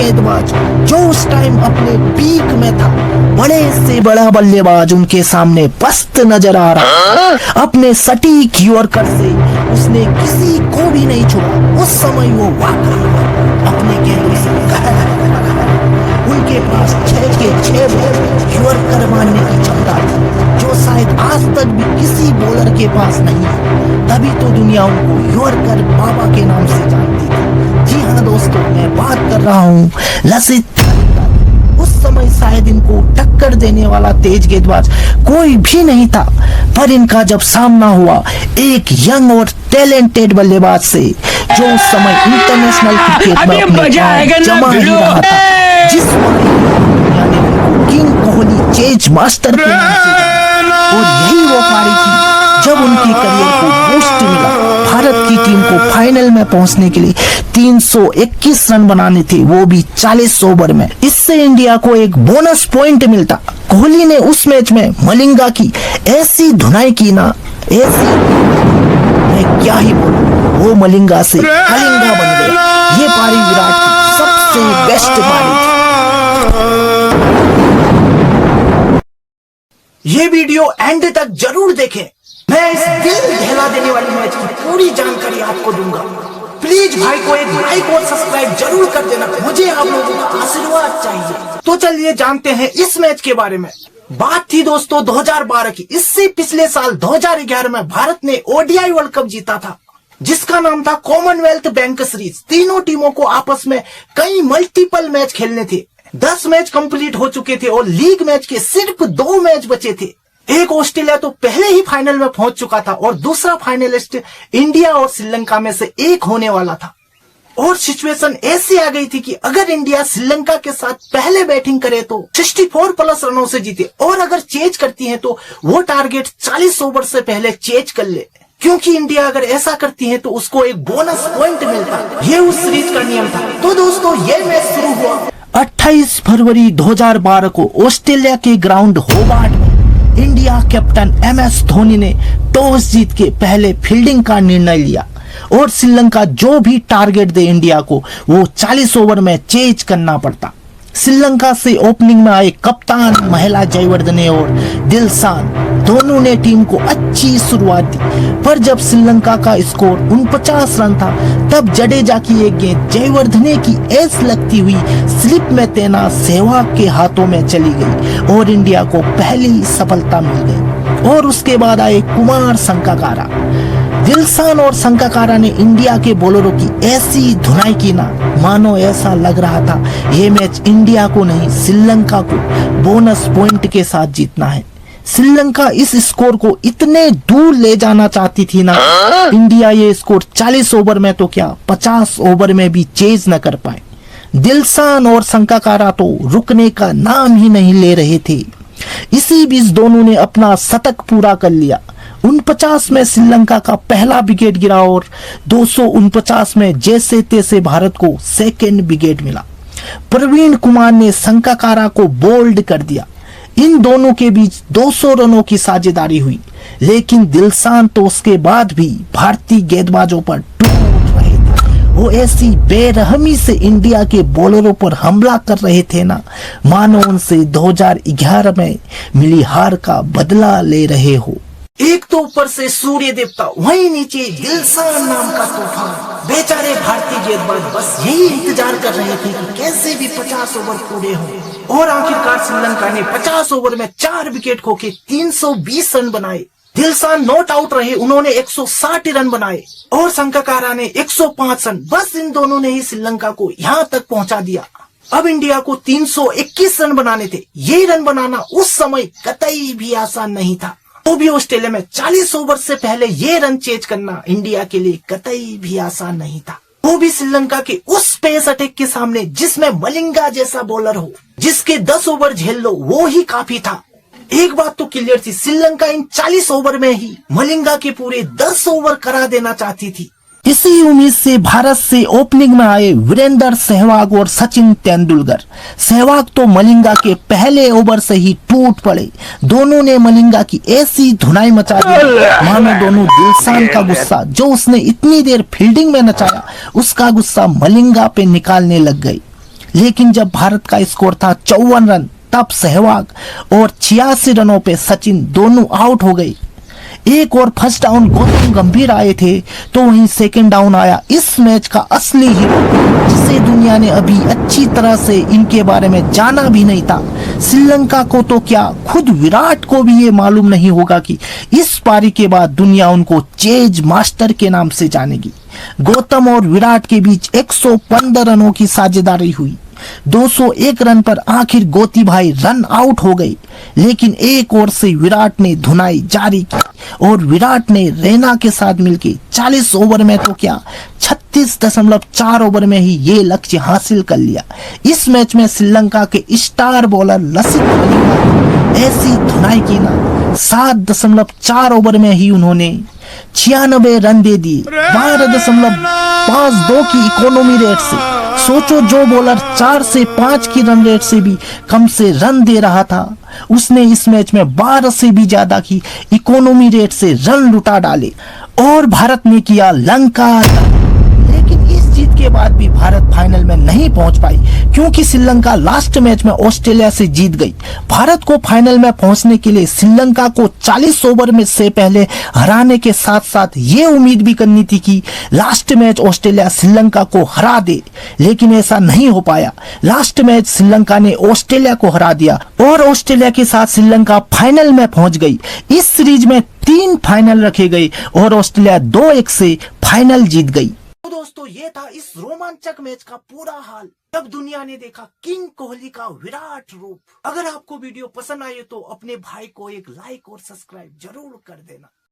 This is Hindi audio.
गेंदबाज जो उस टाइम अपने पीक में था, बड़े से बड़ा बल्लेबाज उनके सामने पस्त नजर आ रहा। अपने सटीक यॉर्कर से उसने किसी को भी नहीं छोड़ा। उस समय वो वाकई अपने गेंद से उनके पास 6 के 6 बॉल यॉर्कर मारने की क्षमता थी, जो शायद आज तक भी किसी बॉलर के पास नहीं है। तभी तो दुनिया उनको यॉर्कर बाबा के नाम से जानती थी। जी हाँ दोस्तों, मैं बात कर रहा हूँ लसित। उस समय शायद इनको टक्कर देने वाला तेज गेंदबाज कोई भी नहीं था, पर इनका जब सामना हुआ एक यंग और टैलेंटेड बल्लेबाज से, जो उस समय इंटरनेशनल क्रिकेट में अपने जमा ही रहा था, जिस दुनिया ने उनको किंग कोहली चेज मास्टर के नाम से जाना। और यही वो पारी थी जब उनके करियर को बूस्ट मिला। भारत की टीम को फाइनल में पहुंचने के लिए 321 रन बनाने थे, वो भी 40 ओवर में। इससे इंडिया को एक बोनस पॉइंट मिलता। कोहली ने उस मैच में मलिंगा की ऐसी धुनाई की ना, ऐसी, मैं क्या ही बोलूं, वो मलिंगा से कलिंगा बन गया। ये पारी विराट की सबसे बेस्ट पारी थी। ये वीडियो एंड तक जरूर देखें। मैं इस दिल दहला देने वाली मैच की पूरी जानकारी आपको दूंगा। प्लीज भाई को एक लाइक और सब्सक्राइब जरूर कर देना, मुझे आप लोगों का आशीर्वाद चाहिए। तो चलिए जानते हैं इस मैच के बारे में। बात थी दोस्तों 2012 की। इससे पिछले साल 2011 में भारत ने ओडीआई वर्ल्ड कप जीता था, जिसका नाम था कॉमनवेल्थ बैंक सीरीज। तीनों टीमों को आपस में कई मल्टीपल मैच खेलने थे। 10 मैच कंप्लीट हो चुके थे और लीग मैच के सिर्फ 2 मैच बचे थे। एक ऑस्ट्रेलिया तो पहले ही फाइनल में पहुंच चुका था और दूसरा फाइनलिस्ट इंडिया और श्रीलंका में से एक होने वाला था। और सिचुएशन ऐसी आ गई थी कि अगर इंडिया श्रीलंका के साथ पहले बैटिंग करे तो 64 प्लस रनों से जीते, और अगर चेज करती है तो वो टारगेट 40 ओवर से पहले चेज कर ले, क्योंकि इंडिया अगर ऐसा करती है तो उसको एक बोनस पॉइंट मिलता। ये उस सीरीज का नियम था। तो दोस्तों ये मैच शुरू हुआ 28 फरवरी 2012 को ऑस्ट्रेलिया के ग्राउंड होबार्ट में। इंडिया कैप्टन MS धोनी ने टॉस जीत के पहले फील्डिंग का निर्णय लिया और श्रीलंका जो भी टारगेट दे इंडिया को, वो 40 ओवर में चेज करना पड़ता। श्रीलंका से ओपनिंग में आए कप्तान महिला जयवर्धने और दिलशान दोनों ने टीम को अच्छी शुरुआत दी, पर जब श्रीलंका का स्कोर 49 रन था, तब जडेजा की एक गेंद जयवर्धने की ऐस लगती हुई स्लिप में तैनात सहवाग के हाथों में चली गई और इंडिया को पहली सफलता मिल गई। और उसके बाद आए कुमार संगकारा। दिलशान और संगकारा ने इंडिया के बॉलरों की ऐसी धुनाई की ना, मानो ऐसा लग रहा था ये मैच इंडिया को नहीं श्रीलंका को बोनस पॉइंट के साथ जीतना है। श्रीलंका इस स्कोर को इतने दूर ले जाना चाहती थी ना, इंडिया ये स्कोर 40 ओवर में तो क्या 50 ओवर में भी चेज न कर पाए। दिलशान और संगकारा तो रुकने का नाम ही नहीं ले रहे थे। इसी बीच दोनों ने अपना शतक पूरा कर लिया। 49 में श्रीलंका का पहला विकेट गिरा और 249 में जैसे तैसे भारत को सेकेंड विकेट मिला। प्रवीण कुमार ने संगकारा को बोल्ड कर दिया। इन दोनों के बीच 200 रनों की साझेदारी हुई, लेकिन दिलशान तो उसके बाद भी भारतीय गेंदबाजों पर टूट रहे थे। वो ऐसी बेरहमी से इंडिया के बॉलरों पर हमला कर रहे थे ना, मानो उनसे 2011 में मिली हार का बदला ले रहे हो। एक तो ऊपर से सूर्य देवता, वहीं नीचे दिलशान नाम का तूफान। बेचारे भारतीय गेंदबाज बस यही इंतजार कर रहे थे कि कैसे भी 50 ओवर पूरे हो। और आखिरकार श्रीलंका ने 50 ओवर में 4 विकेट खो के 320 रन बनाए। दिलशान नॉट आउट रहे, उन्होंने 160 रन बनाए और संगकारा ने 105 रन। बस इन दोनों ने ही श्रीलंका को यहाँ तक पहुंचा दिया। अब इंडिया को 321 रन बनाने थे। ये रन बनाना उस समय कतई भी आसान नहीं था। तो भी ऑस्ट्रेलिया में 40 ओवर से पहले ये रन चेज करना इंडिया के लिए कतई भी आसान नहीं था। वो भी श्रीलंका के उस पेस अटैक के सामने जिसमें मलिंगा जैसा बॉलर हो, जिसके 10 ओवर झेल लो वो ही काफी था। एक बात तो क्लियर थी, श्रीलंका इन 40 ओवर में ही मलिंगा के पूरे 10 ओवर करा देना चाहती थी। इसी उम्मीद से भारत से ओपनिंग में आए वीरेंद्र सहवाग और सचिन तेंदुलकर। सहवाग तो मलिंगा के पहले ओवर से ही टूट पड़े। दोनों ने मलिंगा की ऐसी धुनाई मचा दी, मानो दोनों दिलशान का गुस्सा जो उसने इतनी देर फील्डिंग में नचाया, उसका गुस्सा मलिंगा पे निकालने लग गए। लेकिन जब भारत का स्कोर था 54 रन, तब सहवाग और 86 रनों पे सचिन दोनों आउट हो गए। एक और फर्स्ट डाउन गौतम गंभीर आए थे, तो वहीं सेकंड डाउन आया इस मैच का असली हीरो, जिसे दुनिया ने अभी अच्छी तरह से इनके बारे में जाना भी नहीं था। श्रीलंका को तो क्या, खुद विराट को भी ये मालूम नहीं होगा कि इस पारी के बाद दुनिया उनको चेज मास्टर के नाम से जानेगी। गौतम और विराट के बीच 115 रनों की साझेदारी हुई। 201 रन पर आखिर गोती भाई रन आउट हो गए, लेकिन एक ओर से विराट ने धुनाई जारी की और विराट ने रैना के साथ मिलकर 40 ओवर में तो क्या 36.4 ओवर में ही ये लक्ष्य हासिल कर लिया। इस मैच में श्रीलंका के स्टार बॉलर लसित मलिंगा ऐसी धुनाई की ना, 7.4 ओवर में ही उन्होंने 96 रन दे दिए 12.52 की इकोनॉमी रेट से। सोचो, जो बॉलर 4 से 5 की रन रेट से भी कम से रन दे रहा था, उसने इस मैच में 12 से भी ज्यादा की इकोनॉमी रेट से रन लुटा डाले और भारत ने किया लंका। लेकिन इस जीत के बाद भी भारत फाइनल में नहीं पहुंच पाई, क्योंकि श्रीलंका लास्ट मैच में ऑस्ट्रेलिया से जीत गई। भारत को फाइनल में पहुंचने के लिए श्रीलंका को 40 ओवर में से पहले हराने के साथ साथ ये उम्मीद भी करनी थी कि लास्ट मैच ऑस्ट्रेलिया श्रीलंका को हरा दे, लेकिन ऐसा नहीं हो पाया। लास्ट मैच श्रीलंका ने ऑस्ट्रेलिया को हरा दिया और ऑस्ट्रेलिया के साथ श्रीलंका फाइनल में पहुंच गई। इस सीरीज में 3 फाइनल रखे गए और ऑस्ट्रेलिया 2-1 से फाइनल जीत गई। तो दोस्तों, ये था इस रोमांचक मैच का पूरा हाल, जब दुनिया ने देखा किंग कोहली का विराट रूप। अगर आपको वीडियो पसंद आई तो अपने भाई को एक लाइक और सब्सक्राइब जरूर कर देना।